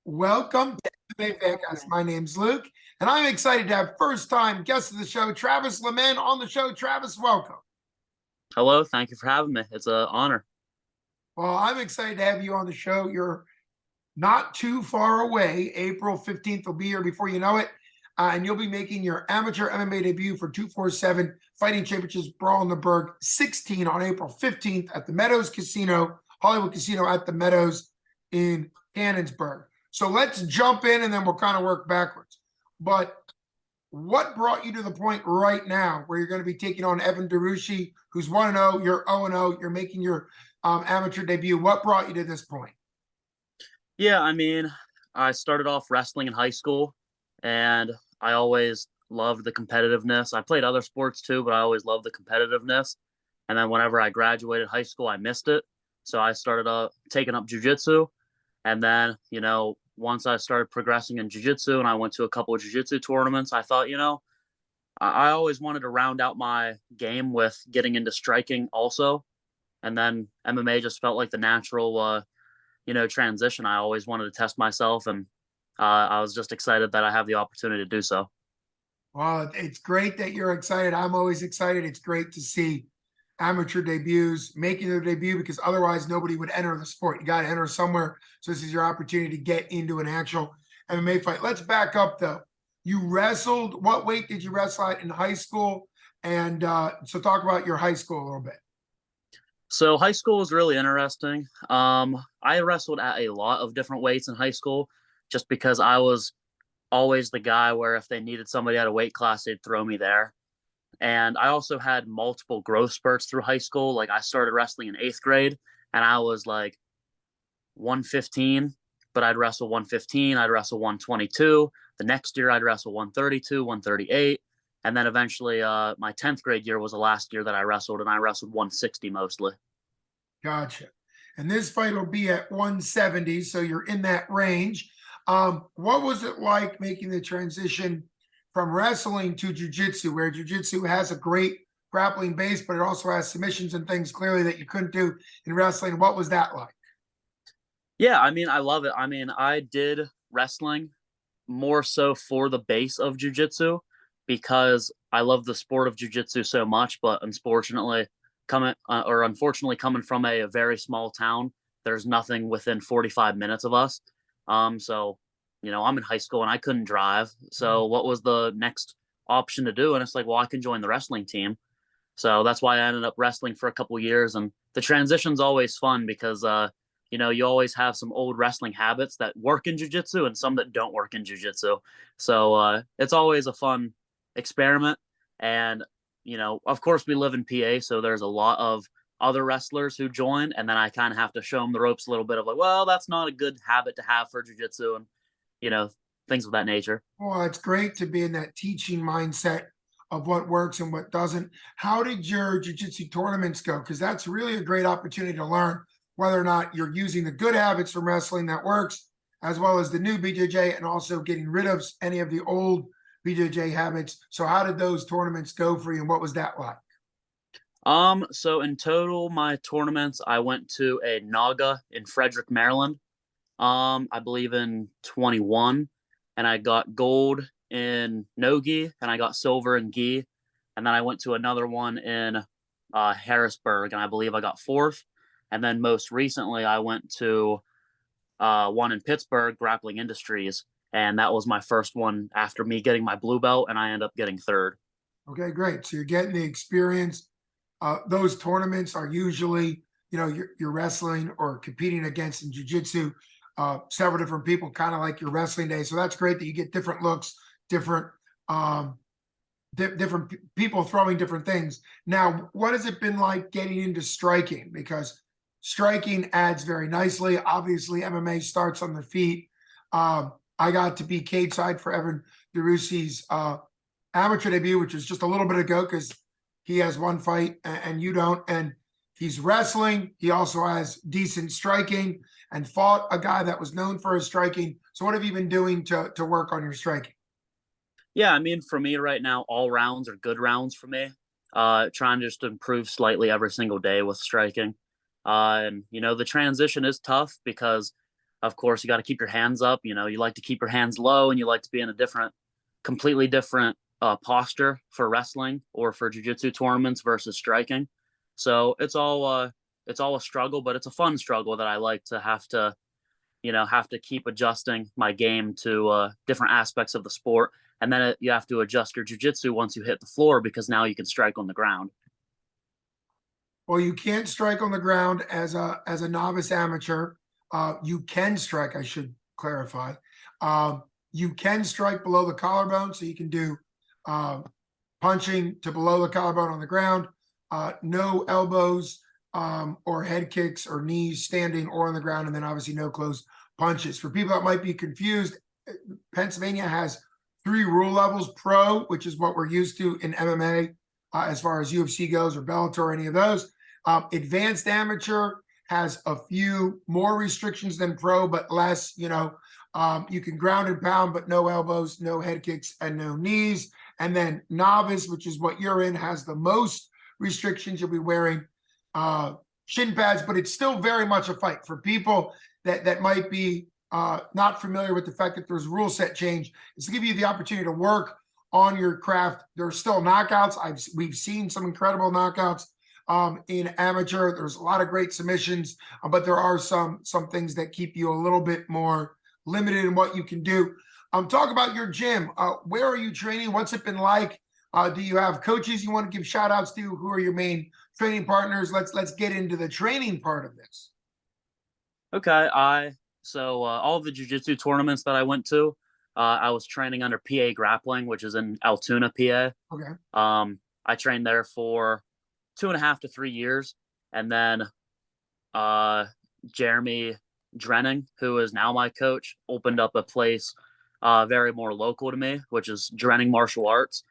Welcome to MMA Vegas. My name's Luke, and I'm excited to have first-time guest of the show, Travis Lemin, on the show. Travis, welcome. Hello, thank you for having me. It's an honor. Well, I'm excited to have you on the show. You're not too far away. April 15th will be here before you know it. And you'll be making your amateur MMA debut for 247 Fighting Championships Brawl in the Berg 16 on April 15th at the Meadows Casino, Hollywood Casino at the Meadows in Cannonsburg. So let's jump in and then we'll kind of work backwards. But what brought you to the point right now where you're going to be taking on Evan Darushi, who's 1-0, you're 0-0, you're making your amateur debut? What brought you to this point? Yeah, I started off wrestling in high school, and I always loved the competitiveness. I played other sports too, but I always loved the competitiveness. And then whenever I graduated high school, I missed it. So I started taking up jujitsu. And then, once I started progressing in jiu-jitsu and I went to a couple of jiu-jitsu tournaments, I thought, I always wanted to round out my game with getting into striking also. And then MMA just felt like the natural, transition. I always wanted to test myself, and I was just excited that I have the opportunity to do so. Well, it's great that you're excited. I'm always excited. It's great to see amateur debuts making their debut because otherwise nobody would enter the sport. You got to enter somewhere. So this is your opportunity to get into an actual MMA fight. Let's back up though. You wrestled. What weight did you wrestle at in high school? And so talk about your high school a little bit. So high school was really interesting. I wrestled at a lot of different weights in high school just because I was always the guy where if they needed somebody at a weight class, they'd throw me there. And I also had multiple growth spurts through high school. Like I started wrestling in eighth grade and I was like 115, but I'd wrestle 115, I'd wrestle 122. The next year I'd wrestle 132, 138. And then eventually my 10th grade year was the last year that I wrestled, and I wrestled 160 mostly. Gotcha. And this fight will be at 170, so you're in that range. What was it like making the transition from wrestling to jiu-jitsu, where jiu-jitsu has a great grappling base, but it also has submissions and things clearly that you couldn't do in wrestling? What was that like? Yeah, I love it. I did wrestling more so for the base of jiu-jitsu because I love the sport of jiu-jitsu so much, but unfortunately coming from a very small town, there's nothing within 45 minutes of us. So I'm in high school and I couldn't drive. So what was the next option to do? And it's like, well, I can join the wrestling team. So that's why I ended up wrestling for a couple years. And the transition's always fun because, you always have some old wrestling habits that work in jujitsu and some that don't work in jujitsu. So it's always a fun experiment. And, of course, we live in PA, so there's a lot of other wrestlers who join. And then I kind of have to show them the ropes a little bit of like, well, that's not a good habit to have for jujitsu and, things of that nature. Well, it's great to be in that teaching mindset of what works and what doesn't. How did your jiu-jitsu tournaments go? Because that's really a great opportunity to learn whether or not you're using the good habits from wrestling that works, as well as the new BJJ, and also getting rid of any of the old BJJ habits. So how did those tournaments go for you, and what was that like? So in total, my tournaments, I went to a Naga in Frederick, Maryland. I believe in 21, and I got gold in no-gi, and I got silver in gi, and then I went to another one in Harrisburg, and I believe I got fourth. And then most recently, I went to one in Pittsburgh, Grappling Industries, and that was my first one after me getting my blue belt, and I ended up getting third. Okay, great. So you're getting the experience. Those tournaments are usually, you're wrestling or competing against in jiu-jitsu several different people, kind of like your wrestling day. So that's great that you get different looks, different different people throwing different things. Now, what has it been like getting into striking? Because striking adds very nicely. Obviously, MMA starts on the feet. I got to be cage side for Evan Darushi's amateur debut, which was just a little bit ago because he has one fight and you don't. And he's wrestling. He also has decent striking and fought a guy that was known for his striking. So what have you been doing to work on your striking? Yeah, for me right now, all rounds are good rounds for me. Trying just to improve slightly every single day with striking. And the transition is tough because of course, you got to keep your hands up. You like to keep your hands low, and you like to be in a completely different posture for wrestling or for jiu-jitsu tournaments versus striking. So it's all a struggle, but it's a fun struggle that I like to have to keep adjusting my game to different aspects of the sport. And then you have to adjust your jiu-jitsu once you hit the floor, because now you can strike on the ground. Well, you can't strike on the ground as a novice amateur. You can strike, I should clarify. You can strike below the collarbone, so you can do punching to below the collarbone on the ground. No elbows or head kicks or knees standing or on the ground, and then obviously no closed punches. For people that might be confused, Pennsylvania has 3 rule levels: pro, which is what we're used to in MMA, as far as UFC goes, or Bellator, or any of those. Advanced amateur has a few more restrictions than pro, but less. You can ground and pound, but no elbows, no head kicks, and no knees. And then novice, which is what you're in, has the most restrictions. You'll be wearing shin pads, but it's still very much a fight. For people that might be not familiar with the fact that there's rule set change, it's to give you the opportunity to work on your craft. There's still knockouts. We've seen some incredible knockouts in amateur. There's a lot of great submissions, but there are some things that keep you a little bit more limited in what you can do. Talk about your gym. Where are you training? What's it been like? Do you have coaches you want to give shout outs to? Who are your main training partners? Let's get into the training part of this. Okay, all of the jiu-jitsu tournaments that I went to, I was training under PA Grappling, which is in Altoona, PA. Okay. I trained there for 2.5 to 3 years, and then Jeremy Drenning, who is now my coach, opened up a place very more local to me, which is Drenning Martial Arts.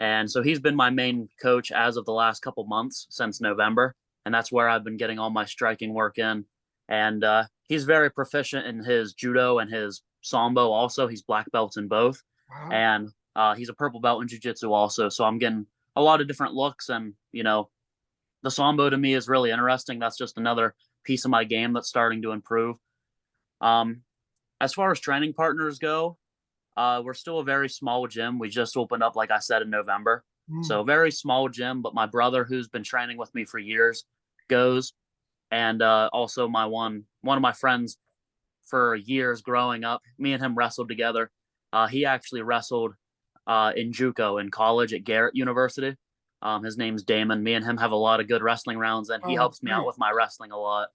And so he's been my main coach as of the last couple months, since November, and that's where I've been getting all my striking work in. And he's very proficient in his judo and his sambo also. He's black belts in both. Wow. And he's a purple belt in jiu-jitsu also. So I'm getting a lot of different looks, and the sambo to me is really interesting. That's just another piece of my game that's starting to improve. As far as training partners go, we're still a very small gym. We just opened up, like I said, in November. So very small gym, but my brother, who's been training with me for years, goes. And also one of my friends for years growing up, me and him wrestled together. He actually wrestled in JUCO in college at Garrett University. His name's Damon. Me and him have a lot of good wrestling rounds, and he helps me out with my wrestling a lot.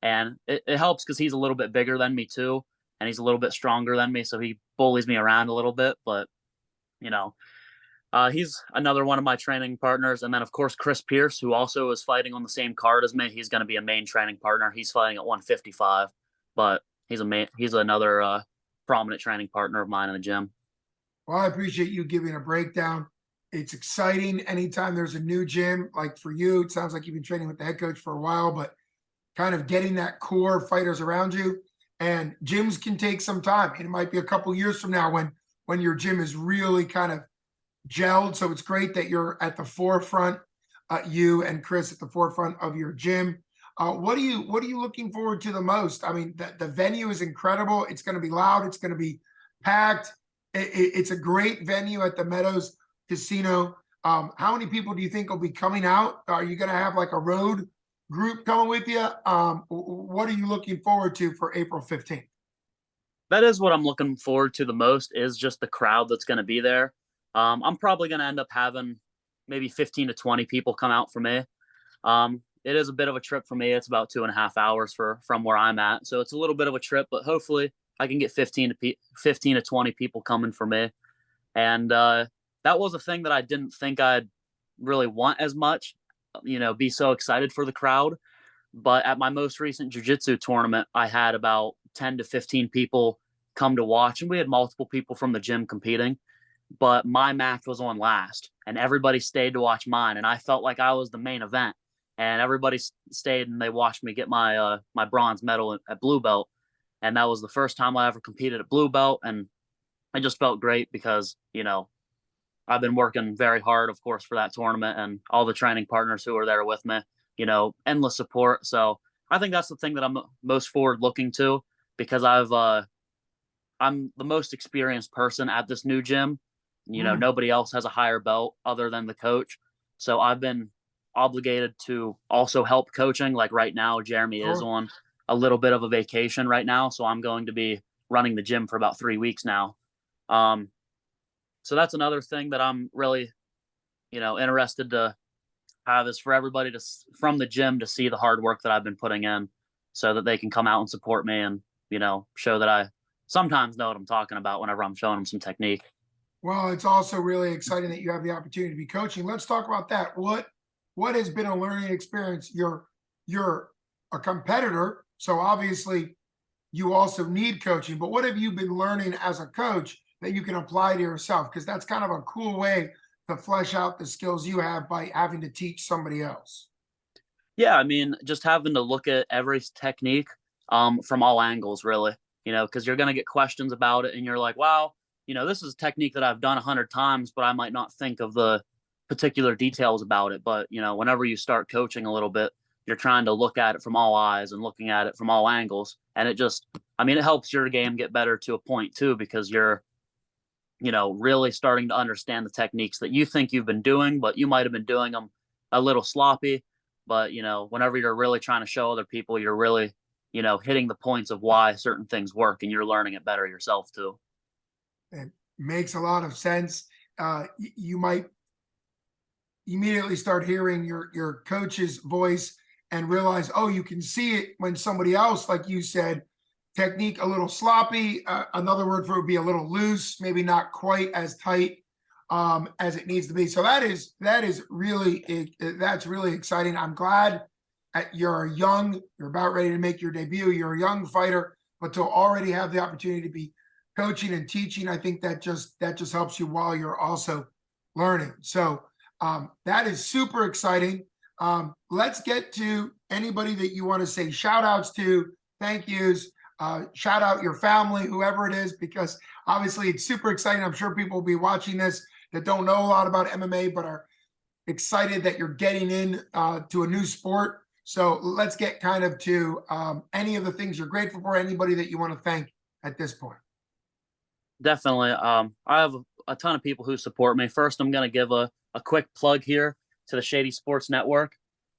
And it helps because he's a little bit bigger than me too, and he's a little bit stronger than me, so he bullies me around a little bit. But he's another one of my training partners. And then, of course, Chris Pierce, who also is fighting on the same card as me. He's going to be a main training partner. He's fighting at 155, but he's another prominent training partner of mine in the gym. Well, I appreciate you giving a breakdown. It's exciting anytime there's a new gym. Like for you, it sounds like you've been training with the head coach for a while, but kind of getting that core fighters around you. And gyms can take some time. And it might be a couple years from now when your gym is really kind of gelled. So it's great that you're at the forefront, you and Chris at the forefront of your gym. What are you looking forward to the most? I mean, the venue is incredible. It's going to be loud. It's going to be packed. It's a great venue at the Meadows Casino. How many people do you think will be coming out? Are you going to have like a road group coming with you? What are you looking forward to for April 15th? That is what I'm looking forward to the most, is just the crowd that's going to be there. I'm probably going to end up having maybe 15 to 20 people come out for me. It is a bit of a trip for me. It's about 2.5 hours from where I'm at. So it's a little bit of a trip, but hopefully I can get 15 to 20 people coming for me. And that was a thing that I didn't think I'd really want as much, be so excited for the crowd. But at my most recent jiu-jitsu tournament, I had about 10 to 15 people come to watch, and we had multiple people from the gym competing. But my match was on last, and everybody stayed to watch mine, and I felt like I was the main event. And everybody stayed, and they watched me get my my bronze medal at blue belt, and that was the first time I ever competed at blue belt, and I just felt great because I've been working very hard, of course, for that tournament, and all the training partners who were there with me, endless support. So I think that's the thing that I'm most forward looking to, because I'm the most experienced person at this new gym. Mm. Nobody else has a higher belt other than the coach. So I've been obligated to also help coaching. Like right now, Jeremy is Sure. on a little bit of a vacation right now. So I'm going to be running the gym for about 3 weeks now. Um, so that's another thing that I'm really, interested to have is for everybody from the gym to see the hard work that I've been putting in so that they can come out and support me and, show that I sometimes know what I'm talking about whenever I'm showing them some technique. Well, it's also really exciting that you have the opportunity to be coaching. Let's talk about that. What has been a learning experience? You're a competitor, so obviously you also need coaching. But what have you been learning as a coach that you can apply to yourself? Because that's kind of a cool way to flesh out the skills you have by having to teach somebody else. Yeah, I mean, just having to look at every technique from all angles, really, because you're going to get questions about it and you're like, wow, this is a technique that I've done 100 times, but I might not think of the particular details about it. But, whenever you start coaching a little bit, you're trying to look at it from all eyes and looking at it from all angles. And it helps your game get better to a point too, because you're, really starting to understand the techniques that you think you've been doing, but you might have been doing them a little sloppy. But, whenever you're really trying to show other people, you're really, hitting the points of why certain things work and you're learning it better yourself too. It makes a lot of sense. You might immediately start hearing your coach's voice and realize, oh, you can see it when somebody else, like you said, technique a little sloppy. Another word for it would be a little loose, maybe not quite as tight as it needs to be. So that's really exciting. I'm glad you're about ready to make your debut. You're a young fighter, but to already have the opportunity to be coaching and teaching, I think that just helps you while you're also learning. So that is super exciting. Let's get to anybody that you want to say shout outs to, thank yous, shout out your family, whoever it is, because obviously it's super exciting. I'm sure people will be watching this that don't know a lot about MMA, but are excited that you're getting in to a new sport. So let's get kind of to any of the things you're grateful for, anybody that you want to thank at this point. Definitely. I have a ton of people who support me. First, I'm going to give a quick plug here to the Shady Sports Network.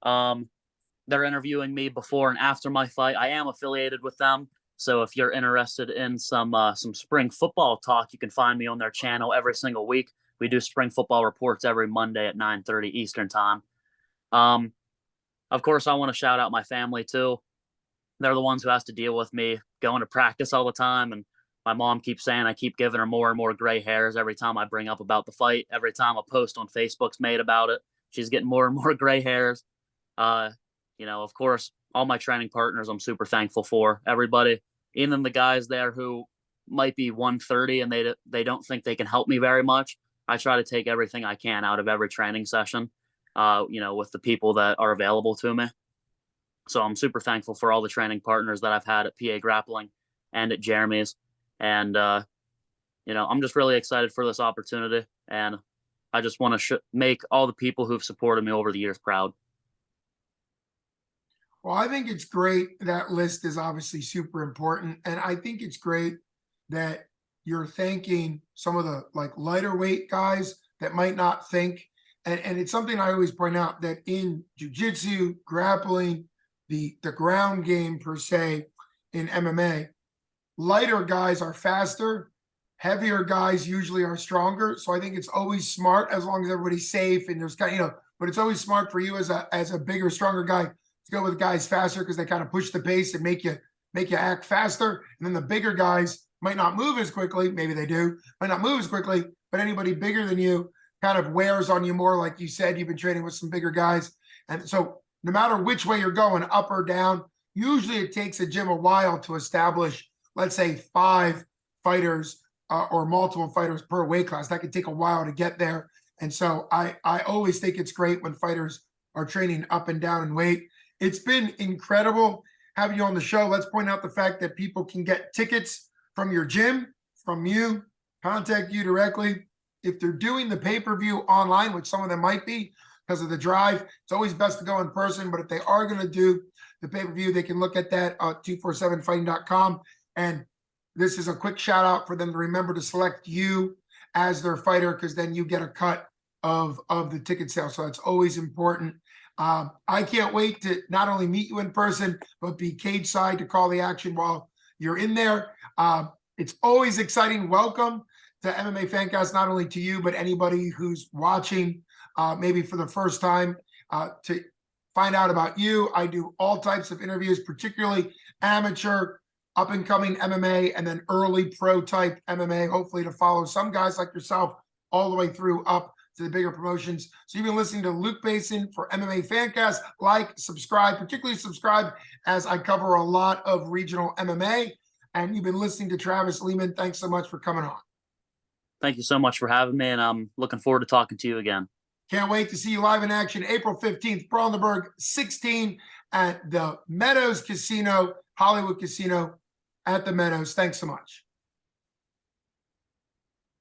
They're interviewing me before and after my fight. I am affiliated with them. So if you're interested in some spring football talk, you can find me on their channel every single week. We do spring football reports every Monday at 9:30 Eastern time. Of course, I want to shout out my family too. They're the ones who has to deal with me going to practice all the time. And my mom keeps saying I keep giving her more and more gray hairs every time I bring up about the fight. Every time a post on Facebook's made about it, she's getting more and more gray hairs. Of course, all my training partners I'm super thankful for. Everybody, even the guys there who might be 130 and they don't think they can help me very much. I try to take everything I can out of every training session, with the people that are available to me. So I'm super thankful for all the training partners that I've had at PA Grappling and at Jeremy's. And, I'm just really excited for this opportunity. And I just want to make all the people who've supported me over the years proud. Well, I think it's great. That list is obviously super important. And I think it's great that you're thanking some of the like lighter weight guys that might not think. And it's something I always point out that in jujitsu, grappling, the ground game per se, in MMA, lighter guys are faster, heavier guys usually are stronger. So I think it's always smart as long as everybody's safe and there's but it's always smart for you as a bigger, stronger guy to go with guys faster because they kind of push the pace and make you act faster. And then the bigger guys might not move as quickly. Maybe they do, might not move as quickly, but anybody bigger than you kind of wears on you more. Like you said, you've been training with some bigger guys. And so no matter which way you're going, up or down, usually it takes a gym a while to establish, let's say 5 fighters or multiple fighters per weight class. That could take a while to get there. And so I always think it's great when fighters are training up and down in weight. It's been incredible having you on the show. Let's point out the fact that people can get tickets from your gym, from you, contact you directly. If they're doing the pay-per-view online, which some of them might be because of the drive, it's always best to go in person. But if they are going to do the pay-per-view, they can look at that at 247fighting.com. And this is a quick shout out for them to remember to select you as their fighter, because then you get a cut of the ticket sale. So it's always important. I can't wait to not only meet you in person, but be cage side to call the action while you're in there. It's always exciting. Welcome to MMA Fancast, not only to you, but anybody who's watching maybe for the first time to find out about you. I do all types of interviews, particularly amateur, up and coming MMA, and then early pro type MMA, hopefully to follow some guys like yourself all the way through up to the bigger promotions. So you've been listening to Luke Basin for MMA Fancast. Like, subscribe, particularly subscribe as I cover a lot of regional MMA. And you've been listening to Travis Lemin. Thanks so much for coming on. Thank you so much for having me, and I'm looking forward to talking to you again. Can't wait to see you live in action April 15th, Brandenburg 16 at the Meadows Casino, Hollywood Casino at the Meadows. Thanks so much.